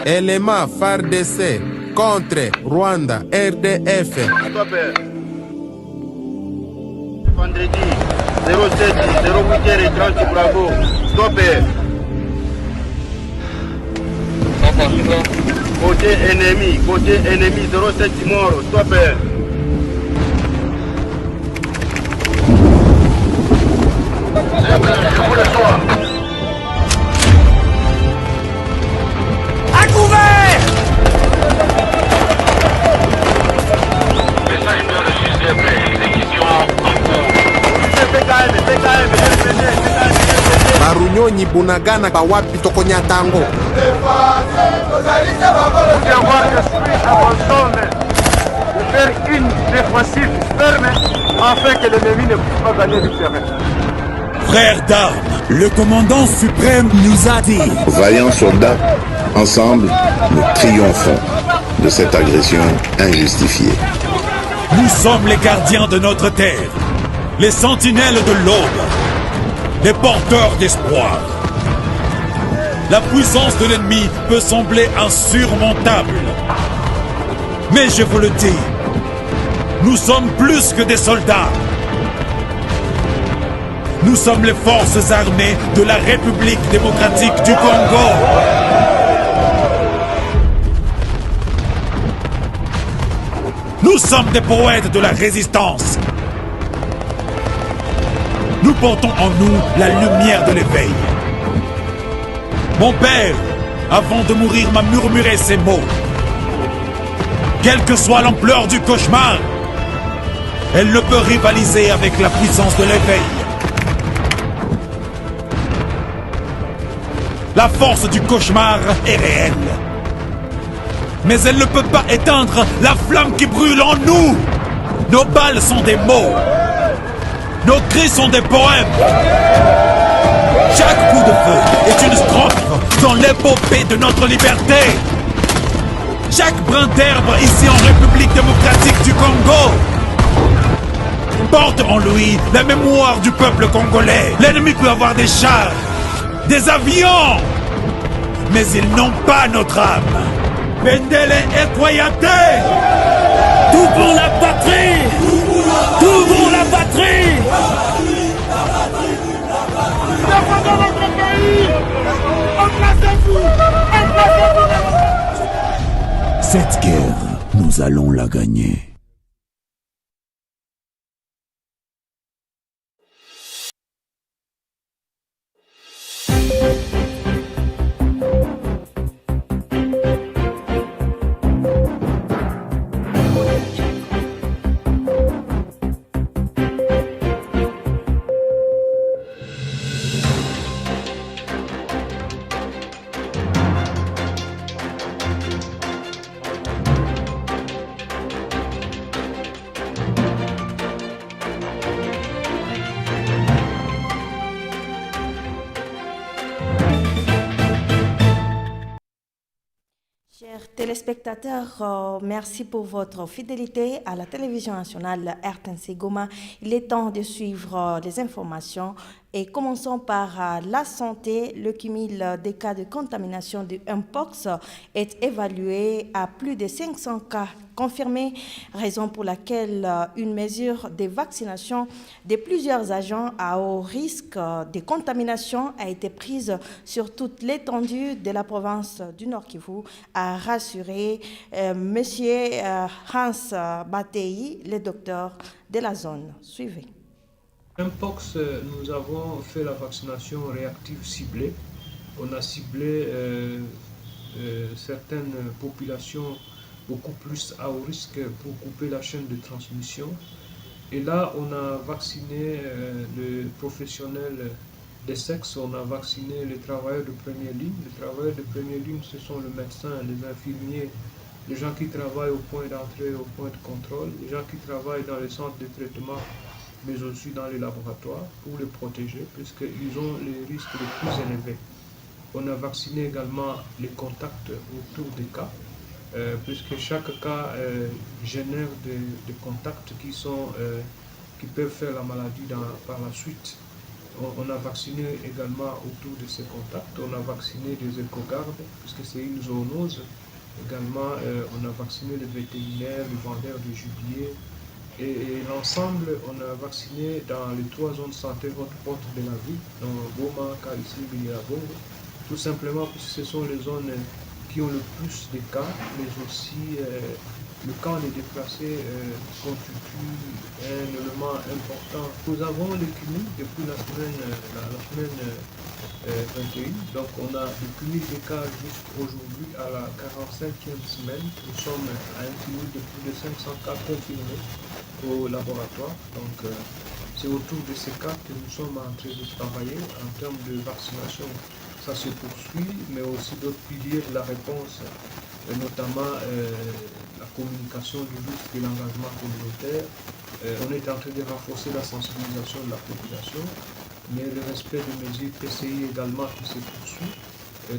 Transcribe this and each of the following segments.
Élément FARDC contre Rwanda RDF. Stop. Vendredi 07 08h30 Bravo. Stop. Côté ennemi 07 Moro. Stop. À couvert! Message de reçu s'il vous plaît. Exécution en cours. Barunyonyi Bunagana Bawapi Tokonyatango. De faire une défensive ferme afin que l'ennemi ne puisse pas gagner du terrain. Frères d'armes, le commandant suprême nous a dit: Vaillants soldats, ensemble, nous triomphons de cette agression injustifiée. nous sommes les gardiens de notre terre, les sentinelles de l'aube, les porteurs d'espoir. La puissance de l'ennemi peut sembler insurmontable. Mais je vous le dis, nous sommes plus que des soldats. Nous sommes les forces armées de la République démocratique du Congo. Nous sommes des poètes de la résistance. Nous portons en nous la lumière de l'éveil. Mon père, avant de mourir, m'a murmuré ces mots. Quelle que soit l'ampleur du cauchemar, elle ne peut rivaliser avec la puissance de l'éveil. La force du cauchemar est réelle. Mais elle ne peut pas éteindre la flamme qui brûle en nous. Nos balles sont des mots. Nos cris sont des poèmes. Chaque coup de feu est une strophe dans l'épopée de notre liberté. Chaque brin d'herbe ici en République démocratique du Congo porte en lui la mémoire du peuple congolais. L'ennemi peut avoir des chars, des avions, mais ils n'ont pas notre âme. Bendele et Koyate, tout pour la patrie, tout pour la patrie. Défendons notre pays. Embrassez-vous. Cette guerre, nous allons la gagner. Chers téléspectateurs, merci pour votre fidélité à la télévision nationale RTNC Goma. Il est temps de suivre les informations et commençons par la santé. Le cumul des cas de contamination du Mpox est évalué à plus de 500 cas confirmés, raison pour laquelle une mesure de vaccination de plusieurs agents à haut risque de contamination a été prise sur toute l'étendue de la province du Nord Kivu, a rassuré Monsieur Hans Batei, le docteur de la zone. Suivez. Mpox, nous avons fait la vaccination réactive ciblée. On a ciblé certaines populations beaucoup plus à haut risque pour couper la chaîne de transmission. Et là, on a vacciné les professionnels des sexes, on a vacciné les travailleurs de première ligne. Les travailleurs de première ligne, ce sont les médecins, les infirmiers, les gens qui travaillent au point d'entrée, au point de contrôle, les gens qui travaillent dans les centres de traitement, mais aussi dans les laboratoires, pour les protéger, puisqu'ils ont les risques les plus élevés. On a vacciné également les contacts autour des cas, puisque chaque cas génère des contacts qui peuvent faire la maladie par la suite. On a vacciné également autour de ces contacts. On a vacciné des éco-gardes, puisque c'est une zoonose. Également, on a vacciné les vétérinaires, les vendeurs de gibier. Et l'ensemble, on a vacciné dans les 3 zones de santé haute porte de la ville, dans Goma, Karisimbi et Abongo. Tout simplement parce que ce sont les zones qui ont le plus de cas, mais aussi le camp des déplacés constitue un élément important. Nous avons le cumul depuis la semaine 21, donc on a le cumul des cas jusqu'aujourd'hui à la 45e semaine. Nous sommes à un cumul de plus de 500 cas confirmés au laboratoire. Donc c'est autour de ces cas que nous sommes en train de travailler en termes de vaccination. Ça se poursuit, mais aussi d'autres piliers de la réponse, notamment la communication du lutte et l'engagement communautaire. On est en train de renforcer la sensibilisation de la population, mais le respect des mesures PCI également qui se poursuit.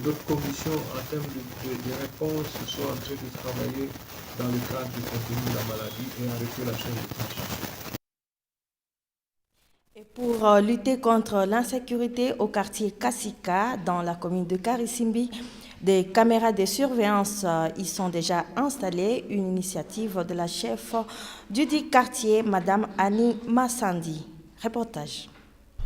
D'autres commissions en termes de réponse sont en train de travailler dans le cadre du contenu de la maladie et arrêter la chaîne de transmission. Et pour lutter contre l'insécurité au quartier Kasika, dans la commune de Karisimbi, des caméras de surveillance y sont déjà installées, une initiative de la chef du dit quartier, Madame Annie Massandi. Reportage.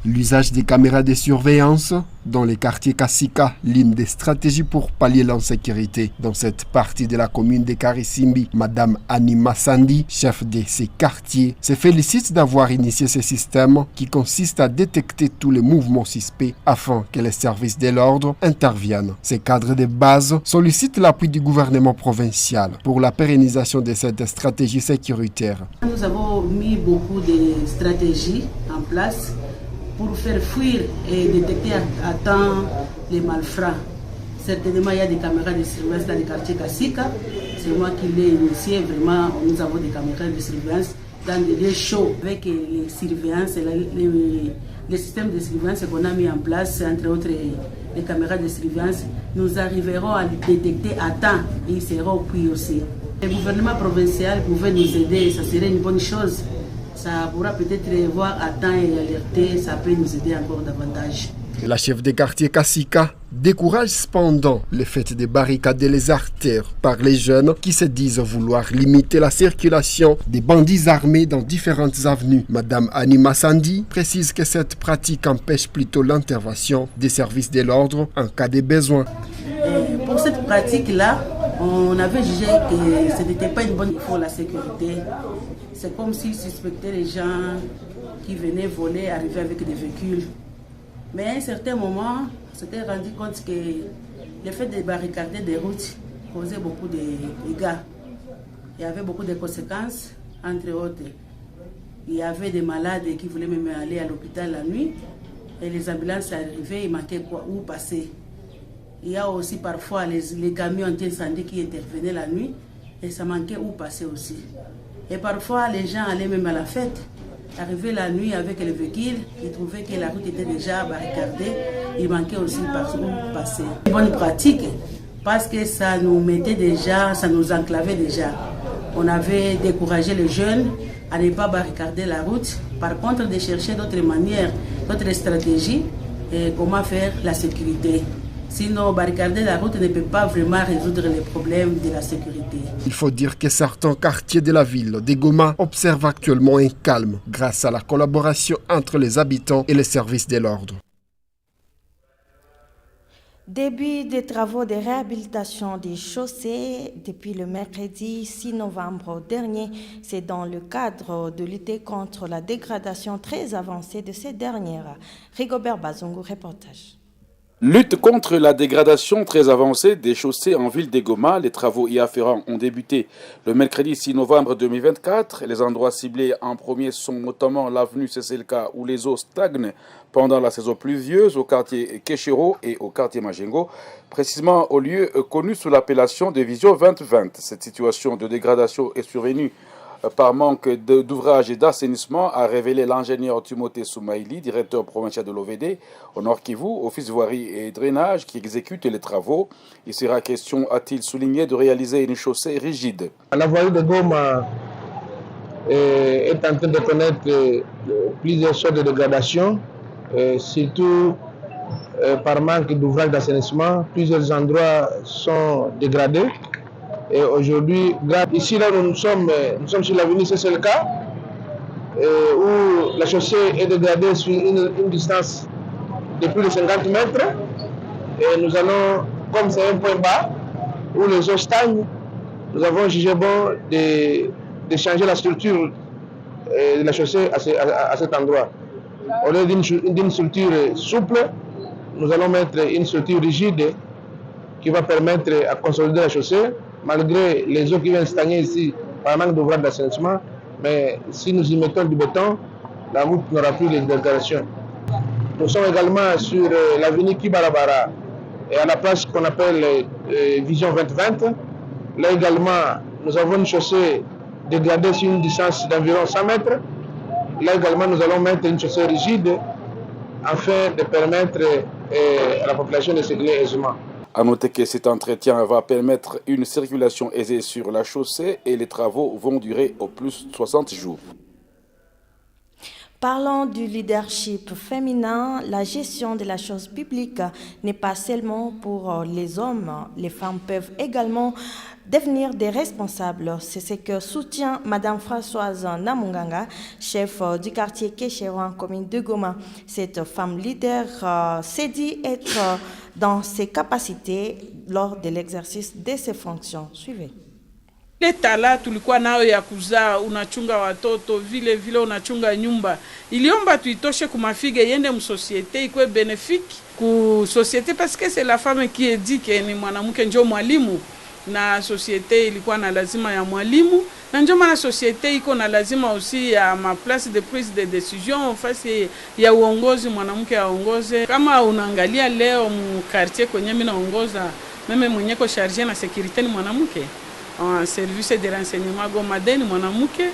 L'usage des caméras de surveillance dans les quartiers Kasika, l'une des stratégies pour pallier l'insécurité dans cette partie de la commune de Karisimbi. Madame Annie Massandi, chef de ces quartiers, se félicite d'avoir initié ce système qui consiste à détecter tous les mouvements suspects afin que les services de l'ordre interviennent. Ces cadres de base sollicitent l'appui du gouvernement provincial pour la pérennisation de cette stratégie sécuritaire. Nous avons mis beaucoup de stratégies en place pour faire fuir et détecter à temps les malfrats. Certainement, il y a des caméras de surveillance dans les quartiers Kasika. C'est moi qui l'ai initié. Vraiment, nous avons des caméras de surveillance dans des lieux chauds avec les surveillances, les systèmes de surveillance qu'on a mis en place, entre autres les caméras de surveillance. Nous arriverons à les détecter à temps et ils seront au puits aussi. Le gouvernement provincial pouvait nous aider, ça serait une bonne chose. Ça pourra peut-être voir à temps et alerter, ça peut nous aider encore davantage. La chef de quartier Kasika décourage cependant le fait de barricader les artères par les jeunes qui se disent vouloir limiter la circulation des bandits armés dans différentes avenues. Madame Annie Massandi précise que cette pratique empêche plutôt l'intervention des services de l'ordre en cas de besoin. Pour cette pratique-là, on avait jugé que ce n'était pas une bonne pour la sécurité. C'est comme s'ils suspectaient les gens qui venaient voler, arriver avec des véhicules. Mais à un certain moment, on s'était rendu compte que le fait de barricader des routes causait beaucoup de dégâts. Il y avait beaucoup de conséquences, entre autres. Il y avait des malades qui voulaient même aller à l'hôpital la nuit. Et les ambulances arrivaient, il manquait où passer. Il y a aussi parfois les camions anti-incendie qui intervenaient la nuit et ça manquait où passer aussi. Et parfois, les gens allaient même à la fête. Arrivaient la nuit avec les véhicules, ils trouvaient que la route était déjà barricadée. Il manquait aussi par où passer. Une bonne pratique, parce que ça nous mettait déjà, ça nous enclavait déjà. On avait découragé les jeunes à ne pas barricader la route. Par contre, de chercher d'autres manières, d'autres stratégies, et comment faire la sécurité. Sinon, barricader la route ne peut pas vraiment résoudre les problèmes de la sécurité. Il faut dire que certains quartiers de la ville de Goma observent actuellement un calme grâce à la collaboration entre les habitants et les services de l'ordre. Début des travaux de réhabilitation des chaussées depuis le mercredi 6 novembre dernier. C'est dans le cadre de lutter contre la dégradation très avancée de ces dernières. Rigobert Bazongo, reportage. Lutte contre la dégradation très avancée des chaussées en ville de Goma. Les travaux y afférents ont débuté le mercredi 6 novembre 2024. Les endroits ciblés en premier sont notamment l'avenue Cécilka où les eaux stagnent pendant la saison pluvieuse, au quartier Keshiro et au quartier Majengo, précisément au lieu connu sous l'appellation de Vision 2020. Cette situation de dégradation est survenue par manque d'ouvrages et d'assainissement, a révélé l'ingénieur Timothée Soumaïli, directeur provincial de l'OVD, au Nord Kivu, office voirie et drainage, qui exécute les travaux. Il sera question, a-t-il souligné, de réaliser une chaussée rigide. La voirie de Goma est en train de connaître plusieurs sortes de dégradation. surtout par manque d'ouvrages d'assainissement. Plusieurs endroits sont dégradés. Et aujourd'hui, ici là nous sommes sur l'avenue, c'est le cas, où la chaussée est dégradée sur une distance de plus de 50 mètres. Et nous allons, comme c'est un point bas, où les eaux stagnent, nous avons jugé bon de changer la structure de la chaussée à cet endroit. Au lieu d'une structure souple, nous allons mettre une structure rigide qui va permettre à consolider la chaussée, malgré les eaux qui viennent stagner ici par manque d'ouvrage d'assainissement. Mais si nous y mettons du béton, la route n'aura plus de dégradation. Nous sommes également sur l'avenue Kibarabara et à la place qu'on appelle Vision 2020. Là également, nous avons une chaussée dégradée sur une distance d'environ 100 mètres. Là également, nous allons mettre une chaussée rigide afin de permettre à la population de circuler aisément. À noter que cet entretien va permettre une circulation aisée sur la chaussée et les travaux vont durer au plus 60 jours. Parlant du leadership féminin, la gestion de la chose publique n'est pas seulement pour les hommes. Les femmes peuvent également devenir des responsables. C'est ce que soutient Madame Françoise Namunganga, chef du quartier Kéchéro en commune de Goma. Cette femme leader s'est dit être dans ses capacités lors de l'exercice de ses fonctions. Suivez. Ile tala tulikuwa nayo ya kuzaa, unachunga watoto, vile vile unachunga nyumba. Iliomba tuitoshe kumafige yende msosiete ikwe bénéfique ku société parce que c'est la femme qui est dit que ni mwanamke njo mwalimu na société ilikuwa na lazima ya mwalimu na njo maana société iko na lazima aussi ya ma place de prise de décision face ya uongozi, mwanamke aongoze. Kama unaangalia leo mu quartier kwenye mimi naongoza, mimi mwenye ko chargé na sécurité ni mwanamke. En service de renseignement gomadeni mwanamke,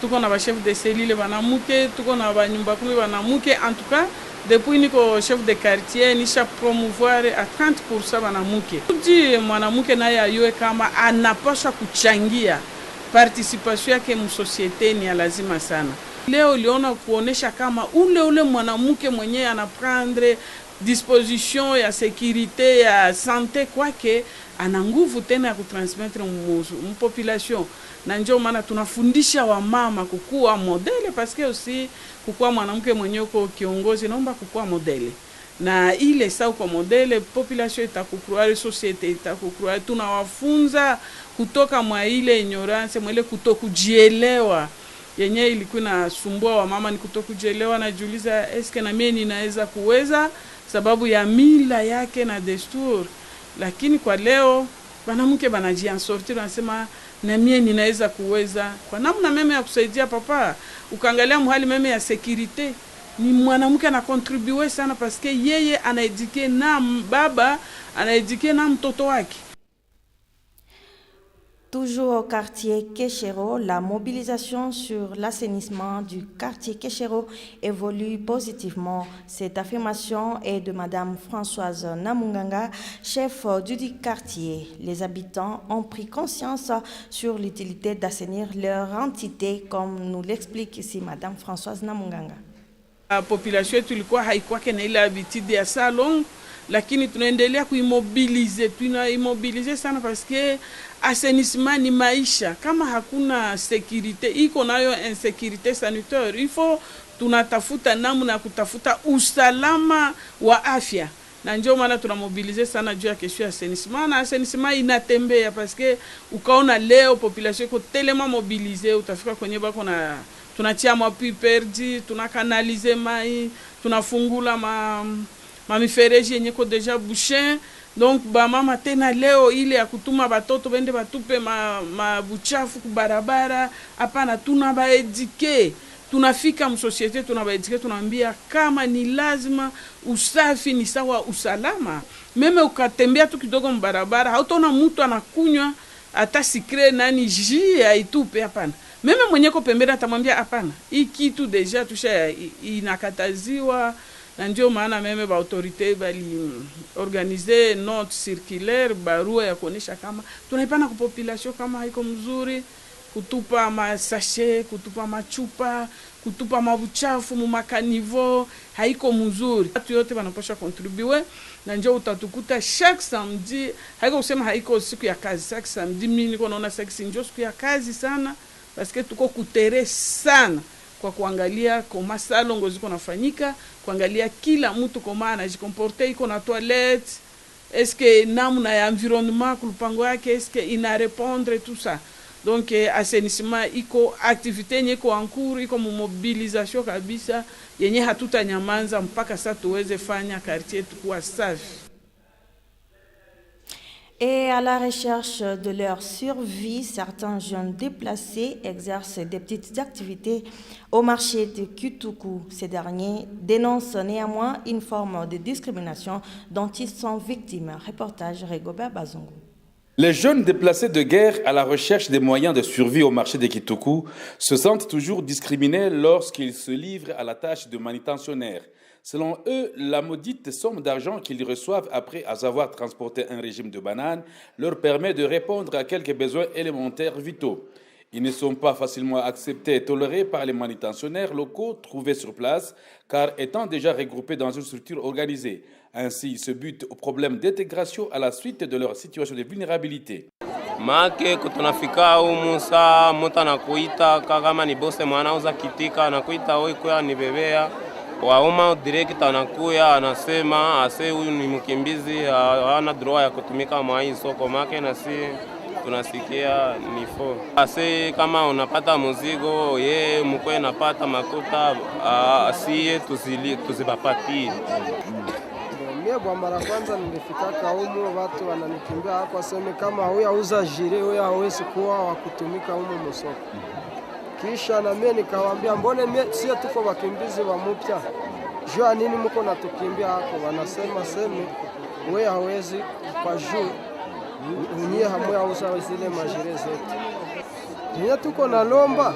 tuko na ba chef de cellule banamuke, tuko na ba nyumba kumi banamuke. En tout cas, depuis niko chef de quartier nisha promouvoir à 30% banamuke. Tudi mwanamke naye ayue kama anapaswa kuchangia participation yake mu societe ni ya lazima sana. Leo liona kuonesha kama ule mwanamke mwenye anaprendre disposition ya sécurité ya santé kwake ana nguvu tena ya kutransmettre mu population. Na ndio maana tunafundisha wamama kukuwa modele parce que aussi kukuwa mwanamke mwenye uko kiongozi naomba kukuwa modele. Na ile sa uko modele population itakukruare, societe itakukruare. Tunawafunza kutoka mwa ile ignorance, mwa ile kutokujielewa yenye ilikuwa inasumbua wamama, ni kutokujielewa na jiuliza eske na mimi ninaweza kuweza sababu ya mila yake na desturi. Lakini kwa leo wanamke banajiansortir, wanasema na mimi ninaweza kuweza kwa namna meme ya kusaidia papa. Ukaangalia mahali meme ya sécurité ni mwanamke ana contribuer sana parce que yeye anaedike na baba, anaedike na mtoto wake. Toujours au quartier Kéchéro, la mobilisation sur l'assainissement du quartier Kéchéro évolue positivement. Cette affirmation est de Madame Françoise Namunganga, chef du quartier. Les habitants ont pris conscience sur l'utilité d'assainir leur entité, comme nous l'explique ici Madame Françoise Namunganga. La population tulikuwa haikuwa na ile habitude ya salon, lakini tunaendelea kuimobilize sana parce que assainissement ni maisha. Kama hakuna sécurité, iko nayo insécurité sanitaire, il faut tunatafuta namna kutafuta usalama wa afya. Na ndio maana tunamobilize sana juu ya kesho ya assainissement. Na assainissement inatembea parce que ukaona leo population iko tellement mobilisée, utafika kwenye bako na tunatia mapi perdi, tunakanalize mai, tunafungula mifereji yenye ko deja bouché. Donc ba mama tena leo ile ya kutuma batoto bende batupe buchafu kubarabara, hapana, tunabaedike. Tunafika msosiete, tunabaedike, tunaambia kama ni lazima usafi ni sawa usalama. Meme ukatembea tu kidogo mbarabara, hautaona mtu anakunywa hata sikre nani ji aitupe, hapana. Meme mwenye ko pembeni atamwambia hapana, hii kitu deja tusha inakataziwa. Na ndio maana meme ba autorité bali organiser note circulaire barua ya kuonesha kama tunaipana kwa population kama haiko mzuri kutupa masashe, kutupa machupa, kutupa mabuchafu mumakanivo, haiko mzuri. Watu yote wanapaswa contribue, na njoo utatukuta chaque samedi, haiko kusema haiko siku ya kazi, chaque samedi mimi niko naona njoo siku ya kazi sana, parce tuko kutere sana kwa kuangalia koma salongo ziko nafanyika, kuangalia kila mtu koma anajikomporte, iko na toilette, est-ce que namna ya environnement kulupango yake, est-ce que ina répondre tout ça. Donc assainissement iko activité yenye iko en cours, iko mobilisation kabisa yenye hatutanyamanza mpaka sasa tuweze fanya quartier tukuwa safi. Et à la recherche de leur survie, certains jeunes déplacés exercent des petites activités au marché de Kituku. Ces derniers dénoncent néanmoins une forme de discrimination dont ils sont victimes. Reportage Rigobert Bazungu. Les jeunes déplacés de guerre à la recherche des moyens de survie au marché de Kituku se sentent toujours discriminés lorsqu'ils se livrent à la tâche de manutentionnaire. Selon eux, la maudite somme d'argent qu'ils reçoivent après avoir transporté un régime de bananes leur permet de répondre à quelques besoins élémentaires vitaux. Ils ne sont pas facilement acceptés et tolérés par les manutentionnaires locaux trouvés sur place, car étant déjà regroupés dans une structure organisée. Ainsi, ils se butent au problème d'intégration à la suite de leur situation de vulnérabilité. Make kutunafika humu saa mtu anakuita kama ni bosi mwanauza kitika anakuita wewe kwa nibebea wauma direct anakuya anasema ase huyu ni mkimbizi hana droit ya kutumika mwa hii soko make na si tunasikia nifo ase kama unapata mzigo ye mkwe napata makuta asiye tuzibapatie. Mie kwa mara kwanza nilifika humu watu wananikimbia hapo aseme kama huyu auza jire huyu hawezi kuwa wa kutumika humu msoko. Kisha na mimi nikawaambia mbone sio tuko wakimbizi wa mpya. Jua nini mko natukimbia hapo? Wanasema seme wewe hawezi kwa juu. Unyie hamwe auza zile majire zetu. Ni tuko na lomba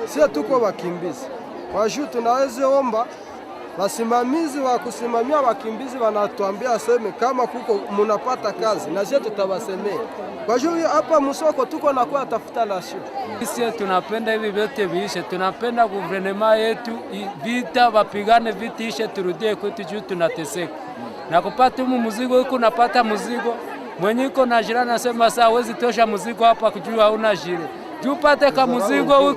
sio tuko wakimbizi. Kwa juu tunaweza omba wasimamizi wa kusimamia wakimbizi wanatuambia aseme kama kuko mnapata kazi na sisi tutawasemea. Kwa hiyo hapa msoko tuko na kwa tafuta lasio. Sisi tunapenda hivi vyote viishe, tunapenda guvernema yetu vita wapigane vita ishe turudie kwetu juu tunateseka. Na kupata mzigo huko napata mzigo. Mwenye iko na jirani anasema saa hawezi tosha mzigo hapa kujua hauna jire. Jupate kama mzigo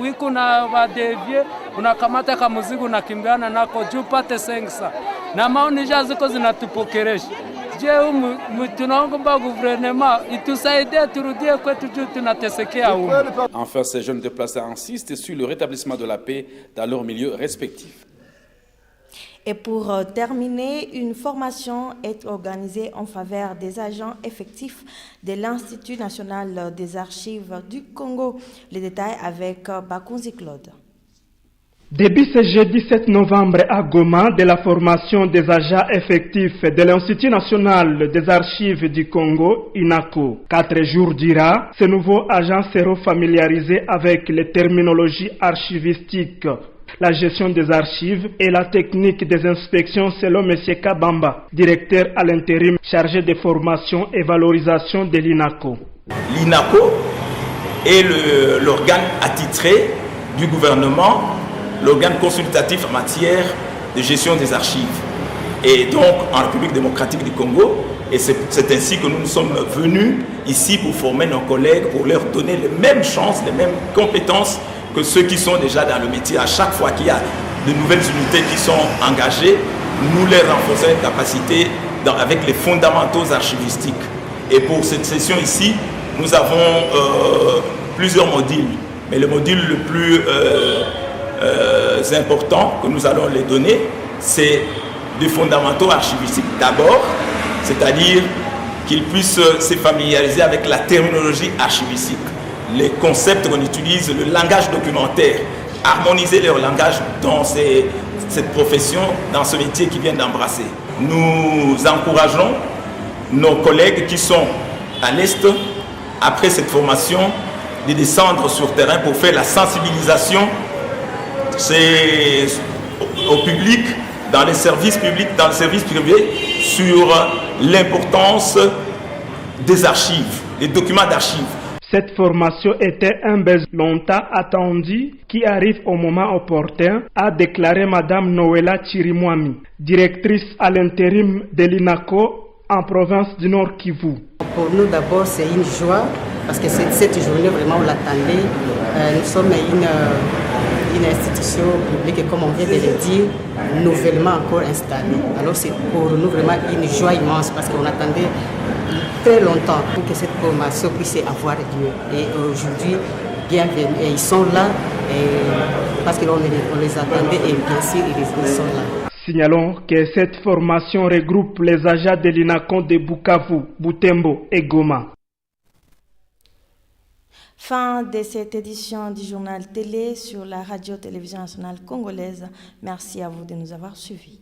wiko na badevie unakamata kama mzigo unakimbiana nako jupate sengsa na maoni ziko zinatupokeresha. Je, tunaomba gouvernement itusaidie turudie kwetu juu tunatesekea huko. Enfin, ces jeunes déplacés insistent sur le rétablissement de la paix dans leurs milieux respectifs. Et pour terminer, une formation est organisée en faveur des agents effectifs de l'Institut national des archives du Congo. Les détails avec Bakunzi Claude. Début ce jeudi 7 novembre à Goma, de la formation des agents effectifs de l'Institut national des archives du Congo, INACO. 4 jours durant, ces nouveaux agents seront familiarisés avec les terminologies archivistiques, la gestion des archives et la technique des inspections selon M. Kabamba, directeur à l'intérim chargé de formation et valorisation de l'INACO. L'INACO est l'organe attitré du gouvernement, l'organe consultatif en matière de gestion des archives. Et donc en République démocratique du Congo, et c'est ainsi que nous sommes venus ici pour former nos collègues, pour leur donner les mêmes chances, les mêmes compétences que ceux qui sont déjà dans le métier. À chaque fois qu'il y a de nouvelles unités qui sont engagées, nous les renforçons les capacités avec les fondamentaux archivistiques. Et pour cette session ici, nous avons plusieurs modules. Mais le module le plus important que nous allons les donner, c'est des fondamentaux archivistiques d'abord, c'est-à-dire qu'ils puissent se familiariser avec la terminologie archivistique, les concepts qu'on utilise, le langage documentaire, harmoniser leur langage dans cette profession, dans ce métier qu'ils viennent d'embrasser. Nous encourageons nos collègues qui sont à l'Est, après cette formation, de descendre sur terrain pour faire la sensibilisation au public, dans les services publics, dans le service privé, sur l'importance des archives, des documents d'archives. Cette formation était un besoin longtemps attendu qui arrive au moment opportun, a déclaré Madame Noëlla Chirimwami, directrice à l'intérim de l'INACO en province du Nord Kivu. Pour nous d'abord c'est une joie parce que cette journée vraiment on l'attendait. Nous sommes une institution publique comme on vient de le dire, nouvellement encore installée. Alors c'est pour nous vraiment une joie immense parce qu'on attendait très longtemps pour que cette formation puisse avoir lieu. Et aujourd'hui, bienvenue. Et ils sont là parce qu'on les attendait et bien sûr ils sont là. Signalons que cette formation regroupe les agents de l'INACO de Bukavu, Butembo et Goma. Fin de cette édition du journal télé sur la radio-télévision nationale congolaise. Merci à vous de nous avoir suivis.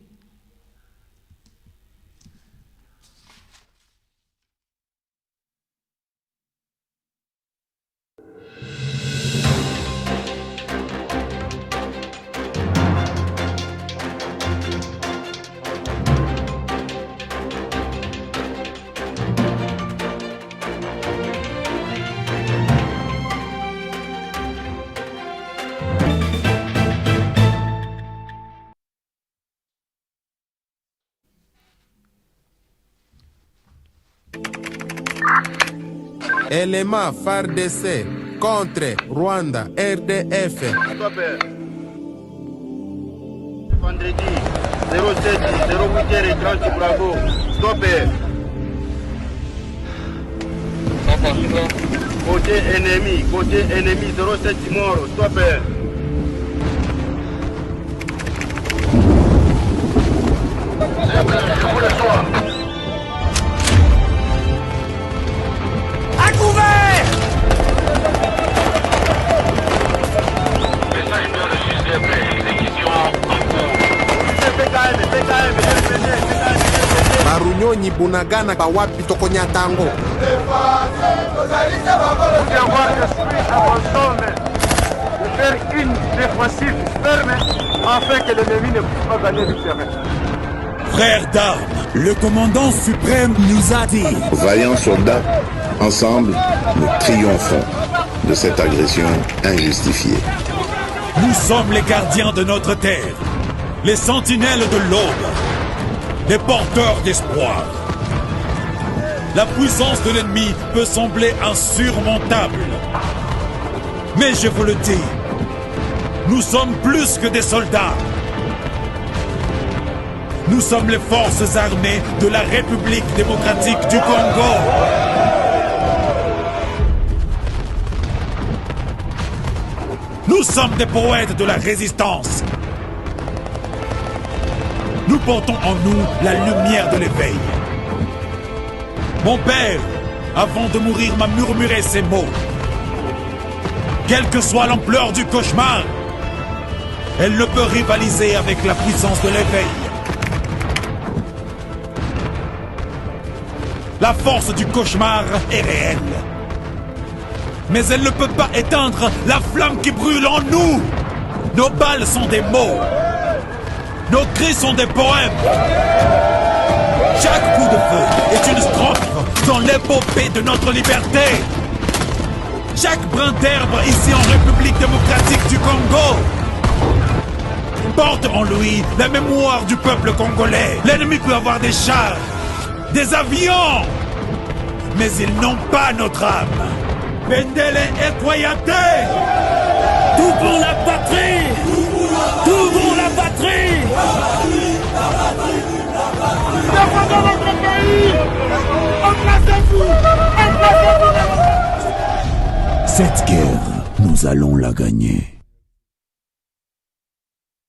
Élément FARDC contre Rwanda RDF. Vendredi 07 08h30 Bravo. Stop. Côté ennemi 07 Moro. Stop. À couvert! Message bien reçu, exécution en cours. Barunyonyi bunagana kwa wapi tokonya tango. De faire une défensive ferme afin que l'ennemi ne puisse pas gagner du terrain. Frères d'armes, le commandant suprême nous a dit: Vaillants soldats, ensemble, nous triomphons de cette agression injustifiée. Nous sommes les gardiens de notre terre, les sentinelles de l'aube, les porteurs d'espoir. La puissance de l'ennemi peut sembler insurmontable. Mais je vous le dis, nous sommes plus que des soldats. Nous sommes les forces armées de la République démocratique du Congo. Nous sommes des poètes de la résistance. Nous portons en nous la lumière de l'éveil. Mon père, avant de mourir, m'a murmuré ces mots. Quelle que soit l'ampleur du cauchemar, elle ne peut rivaliser avec la puissance de l'éveil. La force du cauchemar est réelle. Mais elle ne peut pas éteindre la flamme qui brûle en nous. Nos balles sont des mots. Nos cris sont des poèmes. Chaque coup de feu est une strophe dans l'épopée de notre liberté. Chaque brin d'herbe ici en République démocratique du Congo porte en lui la mémoire du peuple congolais. L'ennemi peut avoir des chars, des avions, mais ils n'ont pas notre âme. Bendele et Koyate, tout pour la patrie, tout pour la patrie. Défendons notre pays. Emplacez-vous. Cette guerre, nous allons la gagner.